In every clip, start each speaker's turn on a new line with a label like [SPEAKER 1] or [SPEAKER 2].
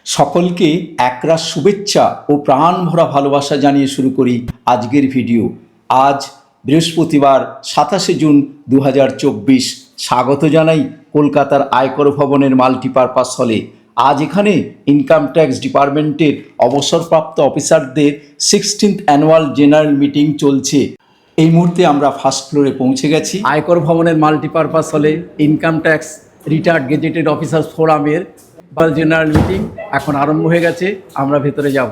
[SPEAKER 1] সকলকে একরাশ শুভেচ্ছা ও প্রাণ ভরা ভালোবাসা জানিয়ে শুরু করি আজকের ভিডিও। আজ বৃহস্পতিবার 27শে জুন 2024। স্বাগত জানাই কলকাতার আয়কর ভবনের মাল্টিপারপাস হলে। আজ এখানে ইনকাম ট্যাক্স ডিপার্টমেন্টের অবসরপ্রাপ্ত অফিসারদের 16th অ্যানুয়াল জেনারেল মিটিং চলছে। এই মুহূর্তে আমরা ফার্স্ট ফ্লোরে পৌঁছে গেছি। আয়কর ভবনের মাল্টিপারপাস হলে income tax retired gazetted officers ফোরামের জেনারেল মিটিং এখন আরম্ভ হয়ে গেছে। আমরা ভেতরে যাব।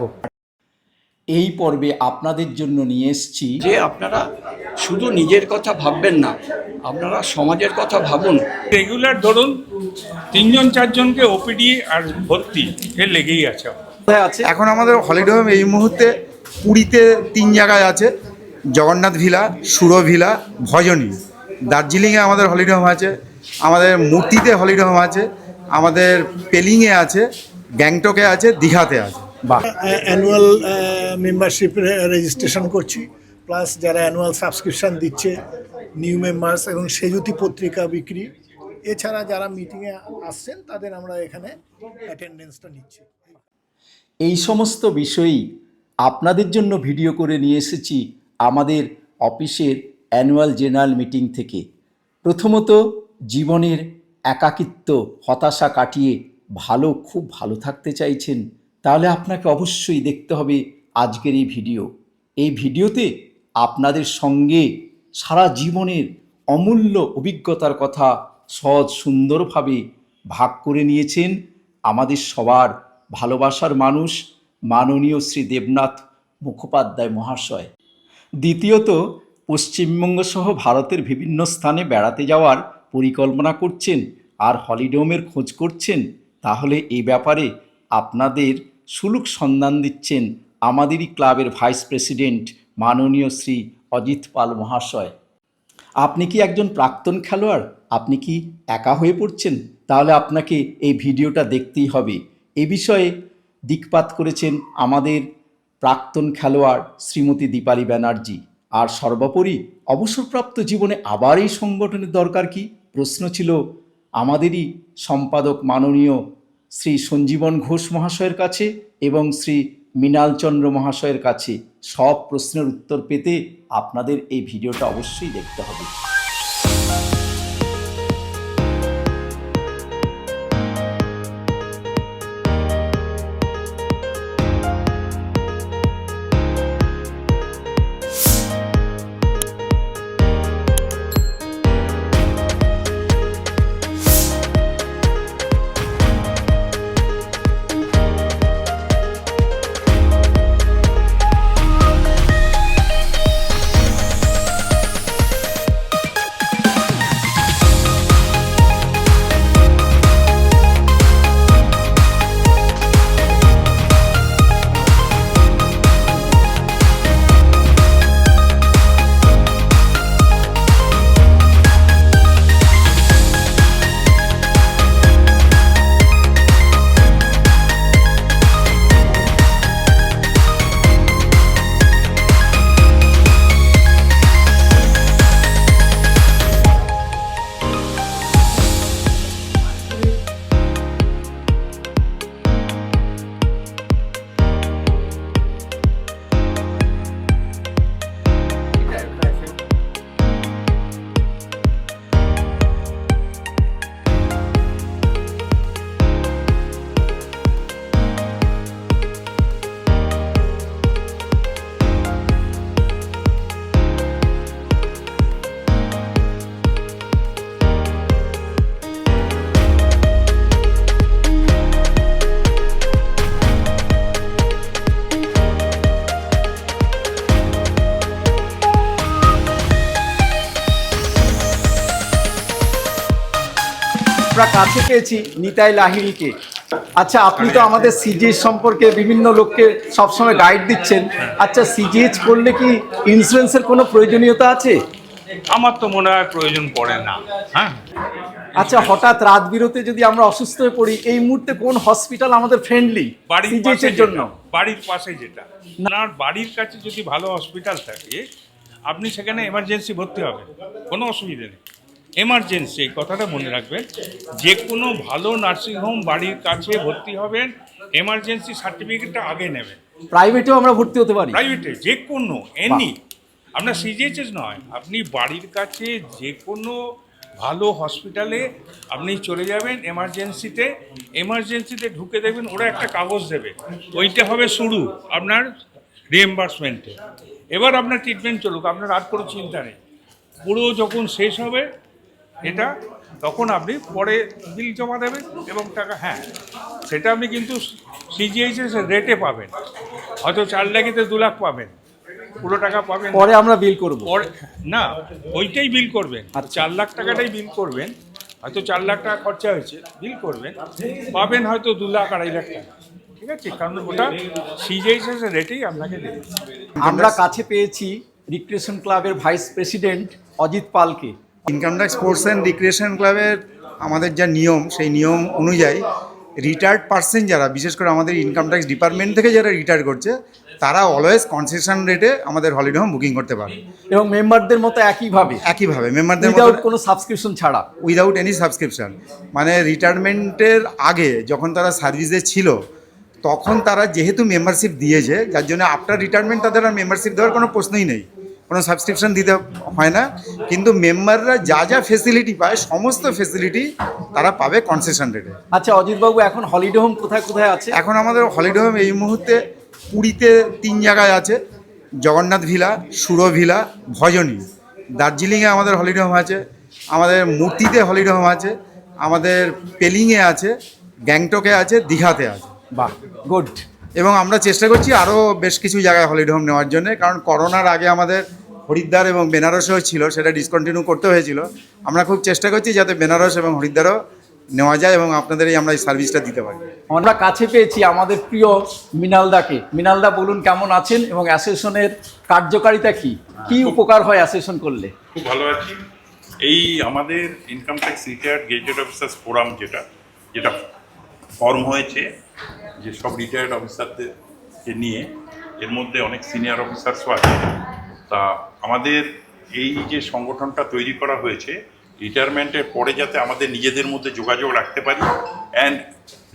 [SPEAKER 1] এই পর্বে আপনাদের জন্য নিয়ে এসেছি
[SPEAKER 2] যে আপনারা শুধু নিজের কথা ভাববেন না, আপনারা সমাজের কথা ভাবুন।
[SPEAKER 3] রেগুলার ধরুন 3জন 4জনকে ওপিডি আর ভর্তি এর লেগেই আছে।
[SPEAKER 4] এখন আমাদের হলিডে হোম এই মুহূর্তে পুরীতে 3 জায়গায় আছে, জগন্নাথ ভিলা, সুরো ভিলা, ভজনী। দার্জিলিংয়ে আমাদের হলিডে হোম আছে, আমাদের মূর্তিতে হলিডে হোম আছে, আমাদের পেলিংয়ে আছে, গ্যাংটকে আছে, দীঘাতে আছে।
[SPEAKER 5] অ্যানুয়াল মেম্বারশিপ রেজিস্ট্রেশন করছি, প্লাস যারা অ্যানুয়াল সাবস্ক্রিপশান দিচ্ছে, নিউ মেম্বার্স এবং সেজুতি পত্রিকা বিক্রি, এছাড়া যারা মিটিংয়ে আসছেন তাদের আমরা এখানে অ্যাটেন্ডেন্সটা নিচ্ছি।
[SPEAKER 1] এই সমস্ত বিষয়ই আপনাদের জন্য ভিডিও করে নিয়ে এসেছি আমাদের অফিসের অ্যানুয়াল জেনারেল মিটিং থেকে। প্রথমত, জীবনের একাকিত্ব হতাশা কাটিয়ে খুব ভালো থাকতে চাইছেন, তাহলে আপনাকে অবশ্যই দেখতে হবে আজকের এই ভিডিও। এই ভিডিওতে আপনাদের সঙ্গে সারা জীবনের অমূল্য অভিজ্ঞতার কথা সহজ সুন্দরভাবে ভাগ করে নিয়েছেন আমাদের সবার ভালোবাসার মানুষ মাননীয় শ্রী দেবনাথ মুখোপাধ্যায় মহাশয়। দ্বিতীয়ত, পশ্চিমবঙ্গ সহ ভারতের বিভিন্ন স্থানে বেড়াতে যাওয়ার পরিকল্পনা করছেন আর হলিডে হোমের খোঁজ করছেন, তাহলে এই ব্যাপারে আপনাদের সুলুক সন্ধান দিচ্ছেন আমাদেরই ক্লাবের ভাইস প্রেসিডেন্ট মাননীয় শ্রী অজিত পাল মহাশয়। আপনি কি একজন প্রাক্তন খেলোয়াড়? আপনি কি একা হয়ে পড়ছেন? তাহলে আপনাকে এই ভিডিওটা দেখতেই হবে। এ বিষয়ে দিকপাত করেছেন আমাদের প্রাক্তন খেলোয়াড় শ্রীমতী দীপালি ব্যানার্জি। আর সর্বোপরি অবসরপ্রাপ্ত জীবনে আবার এই সংগঠনের দরকার কি? প্রশ্ন ছিল আমাদেরই সম্পাদক মাননীয় শ্রী সঞ্জীবন ঘোষ মহাশয়ের কাছে এবং শ্রী মৃণালচন্দ্র মহাশয়ের কাছে। সব প্রশ্নের উত্তর পেতে আপনাদের এই ভিডিওটা অবশ্যই দেখতে হবে। আমরা কাছে পেয়েছি নিতাই লাহিড়িকে। আচ্ছা, আপনি তো আমাদের সিজিএইচ সম্পর্কে বিভিন্ন লোককে সবসময় গাইড দিচ্ছেন। আচ্ছা, সিজিএইচ করলে কি ইন্স্যুরেন্সের কোনো প্রয়োজনীয়তা আছে?
[SPEAKER 3] আমার তো মনে হয় প্রয়োজন পড়ে না। হ্যাঁ,
[SPEAKER 1] আচ্ছা, হঠাৎ রাত বিরতে যদি আমরা অসুস্থ হয়ে পড়ি, এই মুহূর্তে কোন হসপিটাল আমাদের ফ্রেন্ডলি সিজিএইচের জন্য?
[SPEAKER 3] বাড়ির পাশে যেটা, আপনার বাড়ির কাছে যদি ভালো হসপিটাল থাকে আপনি সেখানে এমার্জেন্সি ভর্তি হবেন, কোনো অসুবিধা নেই। এমার্জেন্সি, এই কথাটা মনে রাখবেন, যে কোনো ভালো নার্সিংহোম বাড়ির কাছে ভর্তি হবেন, এমার্জেন্সি সার্টিফিকেটটা আগে নেবেন।
[SPEAKER 1] প্রাইভেটেও আমরা ভর্তি হতে পারি?
[SPEAKER 3] প্রাইভেটে যে কোনো এনি, আপনার সিজিএইচএস নয়, আপনি বাড়ির কাছে যে কোনো ভালো হসপিটালে আপনি চলে যাবেন এমার্জেন্সিতে ঢুকে দেখবেন ওরা একটা কাগজ দেবে, ওইটা হবে শুরু আপনার রিএম্বার্সমেন্টে। এবার আপনার ট্রিটমেন্ট চলুক, আপনার আর কোনো চিন্তা নেই। পুরো যখন শেষ হবে এটা, তখন আপনি পরে বিল জমা দেবেন এবং টাকা, হ্যাঁ সেটা আপনি কিন্তু সিজিএইচএস রেটে পাবেন, হয়তো 4 লাখেতে 2 লাখ পাবেন, পুরো টাকা পাবেন
[SPEAKER 1] পরে আমরা বিল করব?
[SPEAKER 3] পরে না, ওইটাই বিল করবেন, 4 লাখ টাকাটাই বিল করবেন, হয়তো 4 লাখ টাকা খরচা হয়েছে, বিল করবেন, পাবেন হয়তো 2 লাখ 2.5 লাখ টাকা, ঠিক আছে, কারণ ওটা সিজিএইচএস রেটেই আপনাকে দেবে।
[SPEAKER 1] আমরা কাছে পেয়েছি রিক্রিয়েশন ক্লাবের ভাইস প্রেসিডেন্ট অজিত পালকে।
[SPEAKER 4] Income tax sports and recreation ক্লাবের আমাদের যা নিয়ম, সেই নিয়ম অনুযায়ী রিটায়ার্ড পার্সন যারা, বিশেষ করে আমাদের ইনকাম ট্যাক্স ডিপার্টমেন্ট থেকে যারা রিটায়ার করছে, তারা অলওয়েজ কনসেশন রেটে আমাদের হলিডে হোম বুকিং করতে পারে,
[SPEAKER 1] এবং মেম্বারদের মতো একইভাবে
[SPEAKER 4] মেম্বারদের
[SPEAKER 1] উইদাউট কোনো সাবস্ক্রিপশন ছাড়া।
[SPEAKER 4] Without any subscription. মানে রিটায়ারমেন্টের আগে যখন তারা সার্ভিসে ছিল, তখন তারা যেহেতু মেম্বারশিপ দিয়েছে, যার জন্য আফটার রিটায়ারমেন্ট তাদের আর মেম্বারশিপ দেওয়ার কোনো প্রশ্নই নেই, কোনো সাবস্ক্রিপশন দিতে হয় না। কিন্তু মেম্বাররা যা যা ফেসিলিটি পায়, সমস্ত ফেসিলিটি তারা পাবে কনসেশন রেটে।
[SPEAKER 1] আচ্ছা অজিতবাবু, এখন হলিডে হোম কোথায় কোথায় আছে?
[SPEAKER 4] এখন আমাদের হলিডে হোম এই মুহূর্তে পুরীতে 3 জায়গায় আছে, জগন্নাথ ভিলা, সুরো ভিলা, ভজনী। দার্জিলিংয়ে আমাদের হলিডে হোম আছে, আমাদের মূর্তিতে হলিডে হোম আছে, আমাদের পেলিংয়ে আছে, গ্যাংটকে আছে, দীঘাতে আছে।
[SPEAKER 1] বাহ, গুড।
[SPEAKER 4] এবং আমরা চেষ্টা করছি আরও বেশ কিছু জায়গায় হলিডে হোম নেওয়ার জন্য, কারণ করোনার আগে আমাদের হরিদ্বার এবং বেনারসেও ছিল, সেটা ডিসকন্টিনিউ করতে হয়েছিল। আমরা খুব চেষ্টা করছি যাতে বেনারস এবং হরিদ্বারও নেওয়া যায় এবং আপনাদের আমরা এই সার্ভিসটা দিতে পারি।
[SPEAKER 1] আমরা কাছে পেয়েছি আমাদের প্রিয় মৃণালদাকে। মৃণালদা, বলুন কেমন আছেন এবং অ্যাসোসিয়েশনের কার্যকারিতা কি কি উপকার হয় অ্যাসোসিয়েশন করলে?
[SPEAKER 6] খুব ভালো আছি। এই আমাদের income tax retired gazette officers forum যেটা ফর্ম হয়েছে, যে সব রিটায়ার্ড অফিসারদেরকে নিয়ে, এর মধ্যে অনেক সিনিয়র অফিসার্সও আছে। তা আমাদের এই যে সংগঠনটা তৈরি করা হয়েছে, রিটায়ারমেন্টের পরে যাতে আমাদের নিজেদের মধ্যে যোগাযোগ রাখতে পারি, অ্যান্ড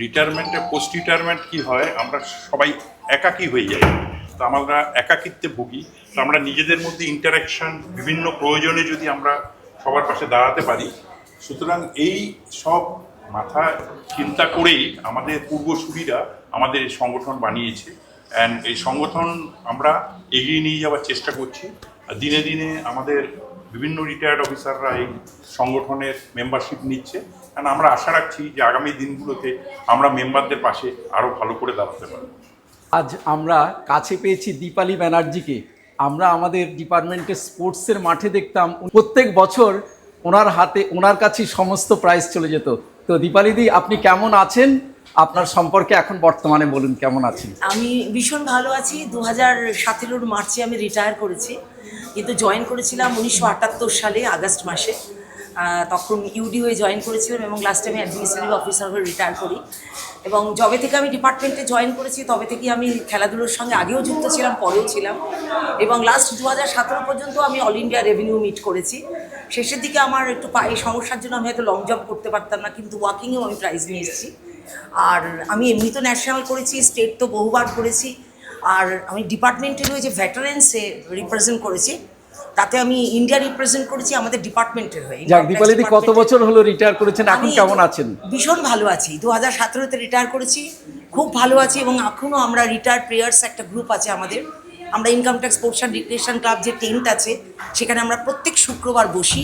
[SPEAKER 6] রিটায়ারমেন্টে পোস্ট রিটায়ারমেন্ট কী হয়, আমরা সবাই একাকী হয়ে যাই, তো আমরা একাকিত্বে ভুগি। তো আমরা নিজেদের মধ্যে ইন্টারাকশান, বিভিন্ন প্রয়োজনে যদি আমরা সবার পাশে দাঁড়াতে পারি, সুতরাং এই সব মাথায় চিন্তা করেই আমাদের পূর্বসূরীরা আমাদের এই সংগঠন বানিয়েছে। অ্যান্ড এই সংগঠন আমরা এগিয়ে নিয়ে যাওয়ার চেষ্টা করছি। আর দিনে দিনে আমাদের বিভিন্ন রিটায়ার্ড অফিসাররা এই সংগঠনের মেম্বারশিপ নিচ্ছে, কারণ আমরা আশা রাখছি যে আগামী দিনগুলোতে আমরা মেম্বারদের পাশে আরও ভালো করে দাঁড়াতে পারব।
[SPEAKER 1] আজ আমরা কাছে পেয়েছি দীপালি ব্যানার্জিকে। আমরা আমাদের ডিপার্টমেন্টের স্পোর্টসের মাঠে দেখতাম প্রত্যেক বছর ওনার কাছেই সমস্ত প্রাইজ চলে যেত। তো দীপালিদি, আপনি কেমন আছেন? আপনার সম্পর্কে এখন বর্তমানে বলুন, কেমন আছেন?
[SPEAKER 7] আমি ভীষণ ভালো আছি। 2017 মার্চে আমি রিটায়ার করেছি, কিন্তু জয়েন করেছিলাম 1978 সালে আগস্ট মাসে। তখন ইউডি হয়ে জয়েন করেছিলাম এবং লাস্টে আমি অ্যাডমিনিস্ট্রেটিভ অফিসার হয়ে রিটায়ার করি। এবং যবে থেকে আমি ডিপার্টমেন্টে জয়েন করেছি, তবে থেকে আমি খেলাধুলোর সঙ্গে আগেও যুক্ত ছিলাম, পরেও ছিলাম। এবং লাস্ট 2017 পর্যন্ত আমি অল ইন্ডিয়া রেভিনিউ মিট করেছি। শেষের দিকে আমার একটু পায়ে সমস্যার জন্য আমি হয়তো লং জাম্প করতে পারতাম না, কিন্তু ওয়াকিংয়েও আমি প্রাইজ নিয়ে এসেছি। আর আমি এমনি তো ন্যাশনাল করেছি, স্টেট তো বহুবার করেছি। আর আমি ডিপার্টমেন্টের হয়ে যে ভেটারেন্সে রিপ্রেজেন্ট করেছি, তাতে আমি ইন্ডিয়া রিপ্রেজেন্ট করেছি আমাদের ডিপার্টমেন্টের হয়ে।
[SPEAKER 1] যাক, দীপালিদি কত বছর হলো রিটায়ার করেছেন, এখন কেমন আছেন?
[SPEAKER 7] ভীষণ ভালো আছি। 2017-তে রিটায়ার করেছি, খুব ভালো আছি। এবং এখনও আমরা রিটায়ার্ড প্লেয়ার্স একটা গ্রুপ আছে আমাদের। আমরা income tax sports and recreation club যে টেন্ট আছে, সেখানে আমরা প্রত্যেক শুক্রবার বসি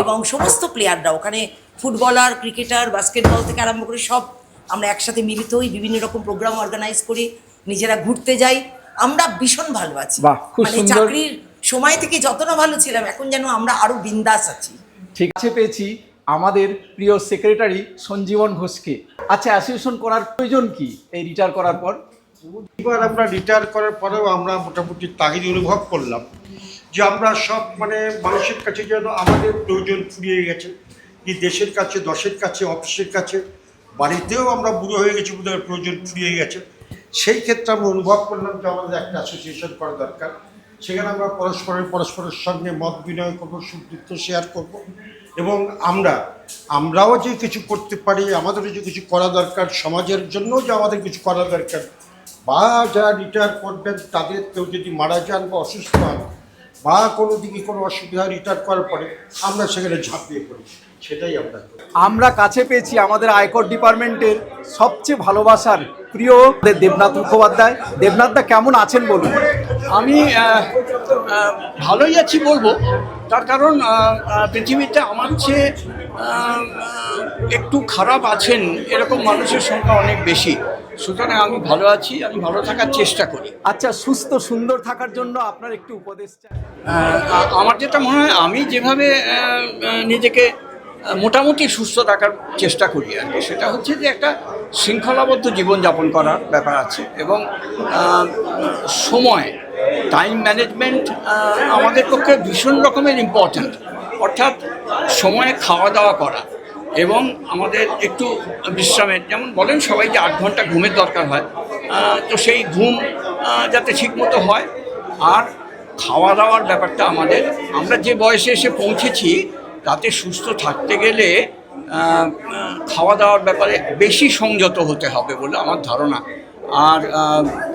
[SPEAKER 7] এবং সমস্ত প্লেয়াররা, ওখানে ফুটবলার, ক্রিকেটার, বাস্কেটবল থেকে আরম্ভ করে সব আমরা একসাথে মিলিত হই, বিভিন্ন রকম প্রোগ্রাম অর্গানাইজ করি, নিজেরা ঘুরতে যাই। আমরা ভীষণ ভালো আছি। মানে চাকরির সময় থেকে যতটা ভালো ছিলাম, এখন যেন আমরা আরো বিন্দাস আছি।
[SPEAKER 1] ঠিক আছে, পেয়েছি আমাদের প্রিয় সেক্রেটারি সঞ্জীবন ঘোষকে। আচ্ছা, অ্যাসোসিয়েশন করার প্রয়োজন কি এই রিটায়ার করার পর?
[SPEAKER 8] এবার আমরা রিটায়ার করার পরেও আমরা মোটামুটি তাগিদ অনুভব করলাম যে আমরা সব মানুষের কাছে যেন আমাদের প্রয়োজন ফুরিয়ে গেছে, কি দেশের কাছে, দশের কাছে, অফিসের কাছে, বাড়িতেও আমরা বুড়ো হয়ে গেছি, আমাদের প্রয়োজন ফুরিয়ে গেছে। সেই ক্ষেত্রে আমরা অনুভব করলাম যে আমাদের একটা অ্যাসোসিয়েশন করা দরকার। সেখানে আমরা পরস্পরের সঙ্গে মত বিনিময় করবো, সুখ দুঃখ শেয়ার করবো এবং আমরাও যে কিছু করতে পারি, আমাদেরও যে কিছু করা দরকার, সমাজের জন্য যে আমাদের কিছু করা দরকার, বা যারা রিটায়ার করবেন তাদের কেউ যদি মারা যান বা অসুস্থ হন বা কোনো দিকে কোনো অসুবিধা রিটায়ার করার পরে আমরা সেখানে ঝাঁপিয়ে পড়ি, সেটাই আমরা করি।
[SPEAKER 1] আমরা কাছে পেয়েছি আমাদের আয়কর ডিপার্টমেন্টের সবচেয়ে ভালোবাসার প্রিয় দেবনাথ মুখোপাধ্যায়। দেবনাথদা কেমন আছেন বলুন?
[SPEAKER 2] আমি ভালোই আছি বলবো, তার কারণ পৃথিবীতে আমার চেয়ে একটু খারাপ আছেন এরকম মানুষের সংখ্যা অনেক বেশি। সুতরাং আমি ভালো আছি, আমি ভালো থাকার চেষ্টা করি।
[SPEAKER 1] আচ্ছা, সুস্থ সুন্দর থাকার জন্য আপনার একটু উপদেশ চাই।
[SPEAKER 2] আমার যেটা মনে হয়, আমি যেভাবে নিজেকে মোটামুটি সুস্থ রাখার চেষ্টা করি আর কি, সেটা হচ্ছে যে একটা শৃঙ্খলাবদ্ধ জীবনযাপন করার ব্যাপার আছে এবং সময়, টাইম ম্যানেজমেন্ট আমাদের পক্ষে ভীষণ রকমের ইম্পর্ট্যান্ট। অর্থাৎ সময়ে খাওয়া দাওয়া করা এবং আমাদের একটু বিশ্রামের, যেমন বলেন সবাই যে 8 ঘন্টা ঘুমের দরকার হয়, তো সেই ঘুম যাতে ঠিকমতো হয়। আর খাওয়া দাওয়ার ব্যাপারটা আমরা যে বয়সে এসে পৌঁছেছি তাতে সুস্থ থাকতে গেলে খাওয়া দাওয়ার ব্যাপারে বেশি সংযত হতে হবে বলে আমার ধারণা। আর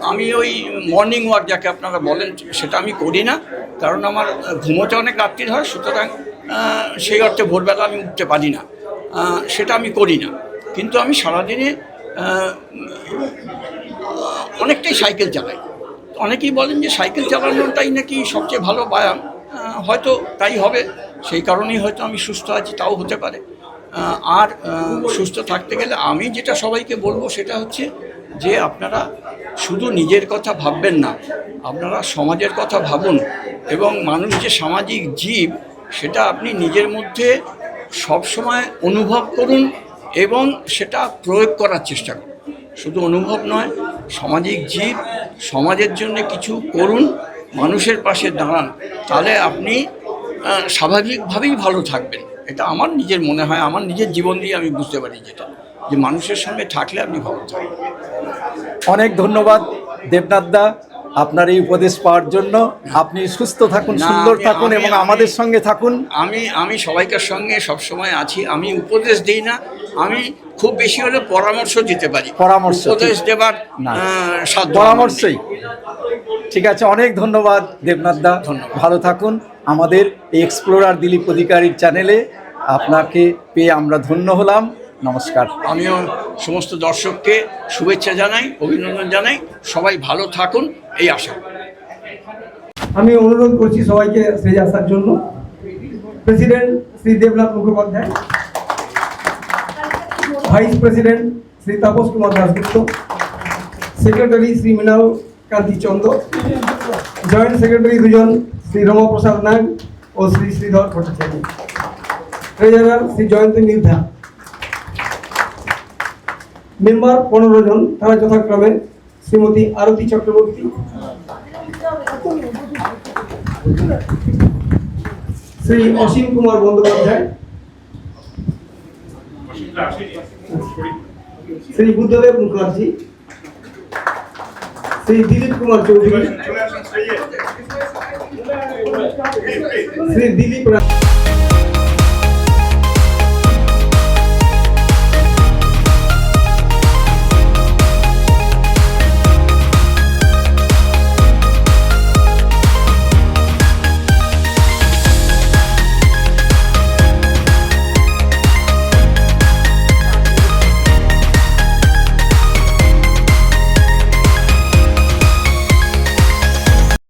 [SPEAKER 2] আমি ওই মর্নিং ওয়াক যাকে আপনারা বলেন সেটা আমি করি না, কারণ আমার ঘুমোতে অনেক রাত্রি হয়, সুতরাং সেই অর্থে ভোরবেলা আমি উঠতে পারি না, সেটা আমি করি না। কিন্তু আমি সারাদিনে অনেকটাই সাইকেল চালাই। অনেকেই বলেন যে সাইকেল চালানোটাই নাকি সবচেয়ে ভালো ব্যায়াম, হয়তো তাই হবে, সেই কারণেই হয়তো আমি সুস্থ আছি, তাও হতে পারে। আর সুস্থ থাকতে গেলে আমি যেটা সবাইকে বলবো সেটা হচ্ছে যে আপনারা শুধু নিজের কথা ভাববেন না, আপনারা সমাজের কথা ভাবুন এবং মানুষ যে সামাজিক জীব সেটা আপনি নিজের মধ্যে সবসময় অনুভব করুন এবং সেটা প্রয়োগ করার চেষ্টা করুন। শুধু অনুভব নয়, সামাজিক জীব, সমাজের জন্য কিছু করুন, মানুষের পাশে দাঁড়ান, তাহলে আপনি স্বাভাবিকভাবেই ভালো থাকবেন। এটা আমার নিজের মনে হয়, আমার নিজের জীবন দিয়ে আমি বুঝতে পারি যেটা, যে মানুষের সঙ্গে থাকলে আপনি ভালো থাকবেন।
[SPEAKER 1] অনেক ধন্যবাদ দেবনাথদা আপনার এই উপদেশ পাওয়ার জন্য। আপনি সুস্থ থাকুন, সুন্দর থাকুন এবং আমাদের সঙ্গে থাকুন।
[SPEAKER 2] আমি সবাইকার সঙ্গে সবসময় আছি। আমি উপদেশ দিই না, আমি খুব বেশি হলে পরামর্শ দিতে পারি। উপদেশ দেবার সাধ্য
[SPEAKER 1] পরামর্শই। ঠিক আছে, অনেক ধন্যবাদ দেবনাথদা, ভালো থাকুন। আমাদের এক্সপ্লোরার দিলীপ অধিকারীর চ্যানেলে আপনাকে পেয়ে আমরা ধন্য হলাম। নমস্কার।
[SPEAKER 2] আমিও সমস্ত দর্শককে শুভেচ্ছা জানাই, অভিনন্দন জানাই। সবাই ভালো থাকুন এই আশা।
[SPEAKER 9] আমি অনুরোধ করছি সবাইকে স্টেজে আসার জন্য। President Shri Debnath Mukhopadhyay, vice president Shri Tapas Kumar Dasgupta, secretary Shri Mrinal Kanti Chandra, joint secretary দুজন শ্রী রমাপ্রসাদ নাগ ও শ্রী শ্রীধর ভট্টাচার্য, ট্রেজারার শ্রী জয়ন্তী নির্ধা, মেম্বার 15 জন, তারা যথাক্রমে শ্রীমতী আরতি চক্রবর্তী, শ্রী অসীম কুমার বন্দ্যোপাধ্যায়, শ্রী বুদ্ধদেব মুখার্জি, শ্রী দিলীপ কুমার চৌধুরী, শ্রী দিলীপ রায়।